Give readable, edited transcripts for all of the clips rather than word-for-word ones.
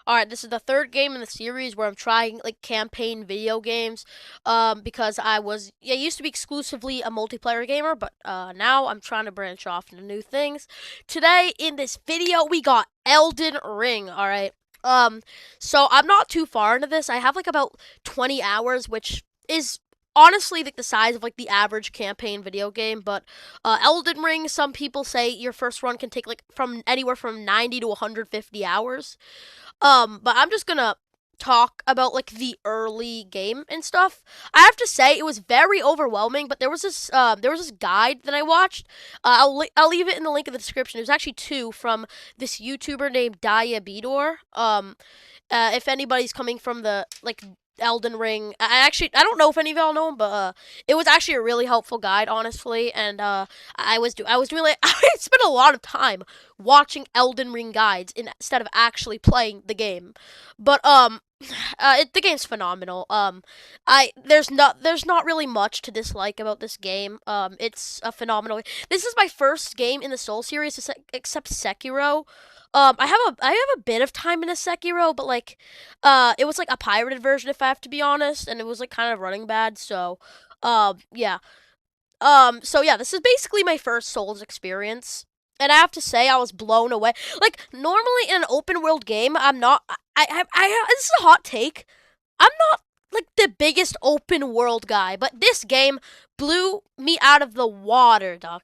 Alright, this is the third game in the series where I'm trying like campaign video games. Because I used to be exclusively a multiplayer gamer, but now I'm trying to branch off into new things. Today in this video we got Elden Ring, alright. Um, so I'm not too far into this. I have like about 20 hours, which is honestly like the size of like the average campaign video game, but Elden Ring, some people say your first run can take like from anywhere from 90 to 150 hours. But I'm just gonna talk about like the early game and stuff. I have to say it was very overwhelming, but there was this guide that I watched. I'll leave it in the link in the description. There's actually two from this YouTuber named Diabedor. If anybody's coming from the like Elden Ring, I don't know if any of y'all know him, but it was actually a really helpful guide, honestly. And I was doing like I spent a lot of time watching Elden Ring guides instead of actually playing the game. But the game's phenomenal. There's not really much to dislike about this game. It's a phenomenal. This is my first game in the Soul series except Sekiro. I have a bit of time in a Sekiro, but like, it was like a pirated version, if I have to be honest, and it was like kind of running bad. So, yeah. So yeah, this is basically my first Souls experience. And I have to say, I was blown away. Like, normally in an open world game, I'm not. This is a hot take. I'm not like the biggest open world guy, but this game blew me out of the water, dog.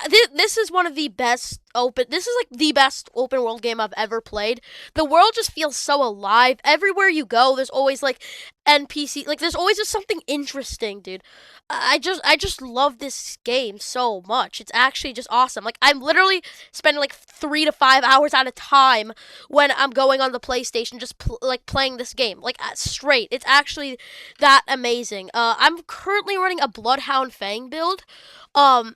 This is one of the best open. This is like the best open world game I've ever played. The world just feels so alive. Everywhere you go, there's always like NPC. Like there's always just something interesting, dude. I just love this game so much. It's actually just awesome. Like I'm literally spending like 3 to 5 hours at a time when I'm going on the PlayStation, just like playing this game, like straight. It's actually that amazing. I'm currently running a Bloodhound Fang build,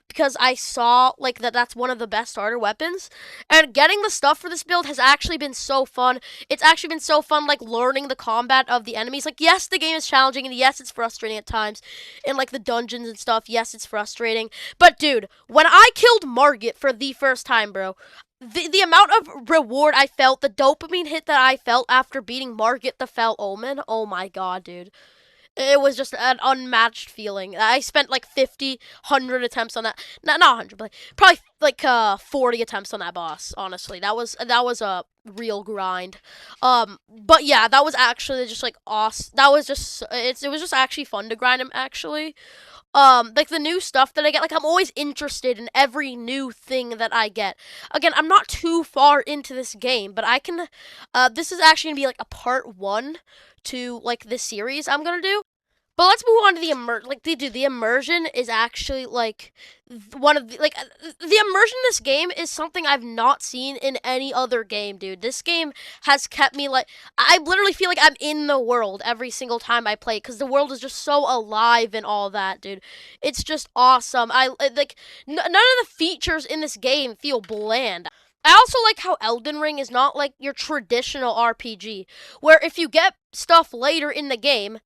because I saw like that's one of the best starter weapons, and getting the stuff for this build has actually been so fun. It's actually been so fun, like learning the combat of the enemies. Like yes, the game is challenging, and yes, it's frustrating at times, in like the dungeons and stuff. Yes, it's frustrating, but dude, when I killed Margit for the first time, bro, the amount of reward I felt, the dopamine hit that I felt after beating Margit the Fell Omen, oh my god, dude. It was just an unmatched feeling. I spent like 50, 100 attempts on that. Not 100, but probably like 40 attempts on that boss, honestly. That was a real grind. But yeah, that was actually just like awesome. It was just actually fun to grind him actually. Like the new stuff that I get, like I'm always interested in every new thing that I get. Again, I'm not too far into this game, but I can this is actually going to be like a part 1 to like this series I'm going to do. But let's move on to the like the immersion is actually like one of the like the immersion in this game is something I've not seen in any other game, dude. This game has kept me like I literally feel like I'm in the world every single time I play because the world is just so alive and all that, dude. It's just awesome. Like none of the features in this game feel bland. I also like how Elden Ring is not like your traditional RPG, where if you get stuff later in the game,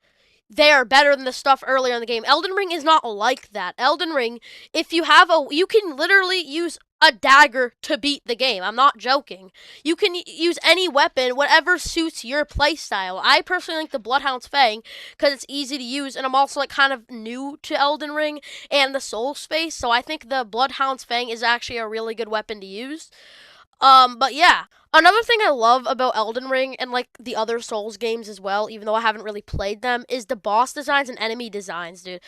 they are better than the stuff earlier in the game. Elden Ring is not like that. Elden Ring, if you have you can literally use a dagger to beat the game. I'm not joking. You can use any weapon, whatever suits your playstyle. I personally like the Bloodhound's Fang because it's easy to use, and I'm also like kind of new to Elden Ring and the Soul space, so I think the Bloodhound's Fang is actually a really good weapon to use. But yeah. Another thing I love about Elden Ring and like the other Souls games as well, even though I haven't really played them, is the boss designs and enemy designs, dude.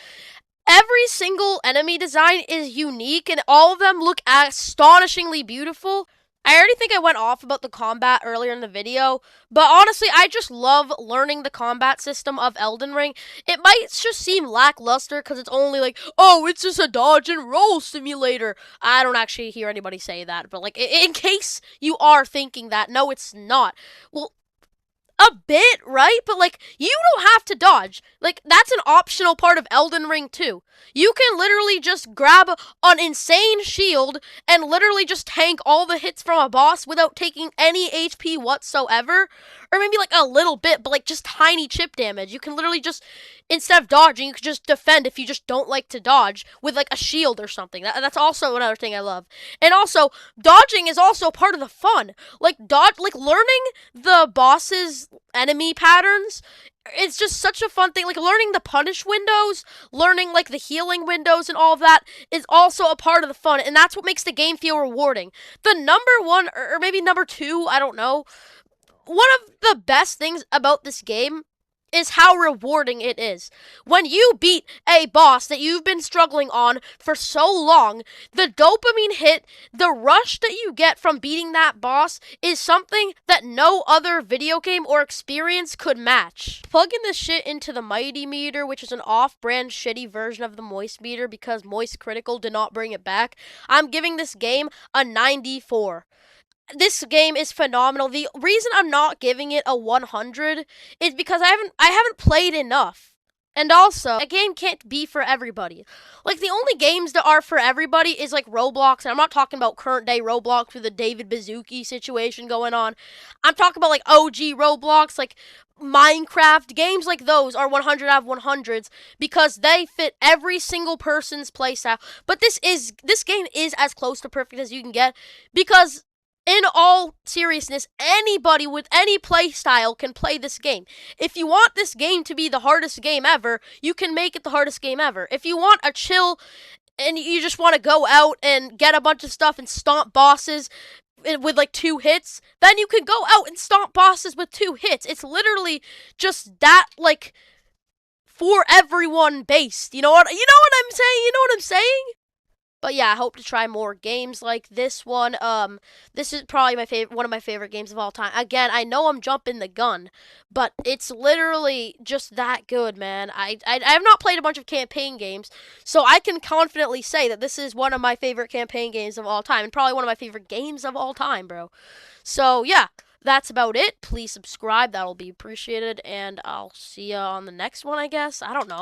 Every single enemy design is unique and all of them look astonishingly beautiful. I already think I went off about the combat earlier in the video, but honestly, I just love learning the combat system of Elden Ring. It might just seem lackluster because it's only like, oh, it's just a dodge and roll simulator. I don't actually hear anybody say that, but like, in case you are thinking that, no, it's not. Well, a bit, right? But like you don't have to dodge. Like that's an optional part of Elden Ring too. You can literally just grab an insane shield and literally just tank all the hits from a boss without taking any HP whatsoever. Or maybe like a little bit, but like just tiny chip damage. You can literally just, instead of dodging, you can just defend if you just don't like to dodge with like a shield or something. That's also another thing I love. And also, dodging is also part of the fun. Like learning the boss's enemy patterns, it's just such a fun thing. Like learning the punish windows, learning like the healing windows and all of that is also a part of the fun, and that's what makes the game feel rewarding. The number one, or maybe number two, I don't know, one of the best things about this game is how rewarding it is. When you beat a boss that you've been struggling on for so long, the dopamine hit, the rush that you get from beating that boss is something that no other video game or experience could match. Plugging this shit into the Mighty Meter, which is an off-brand shitty version of the Moist Meter because Moist Critical did not bring it back, I'm giving this game a 94. This game is phenomenal. The reason I'm not giving it a 100 is because I haven't played enough. And also, a game can't be for everybody. Like the only games that are for everybody is like Roblox, and I'm not talking about current day Roblox with the David Baszucki situation going on. I'm talking about like OG Roblox, like Minecraft. Games like those are 100 out of 100s because they fit every single person's playstyle. But this game is as close to perfect as you can get because in all seriousness, anybody with any play style can play this game. If you want this game to be the hardest game ever, you can make it the hardest game ever. If you want a chill and you just want to go out and get a bunch of stuff and stomp bosses with like 2 hits, then you can go out and stomp bosses with 2 hits. It's literally just that, like, for everyone based. You know what I'm saying? You know what I'm saying? But yeah, I hope to try more games like this one. This is probably one of my favorite games of all time. Again, I know I'm jumping the gun, but it's literally just that good, man. I have not played a bunch of campaign games, so I can confidently say that this is one of my favorite campaign games of all time, and probably one of my favorite games of all time, bro. So yeah, that's about it. Please subscribe; that'll be appreciated, and I'll see you on the next one, I guess. I don't know.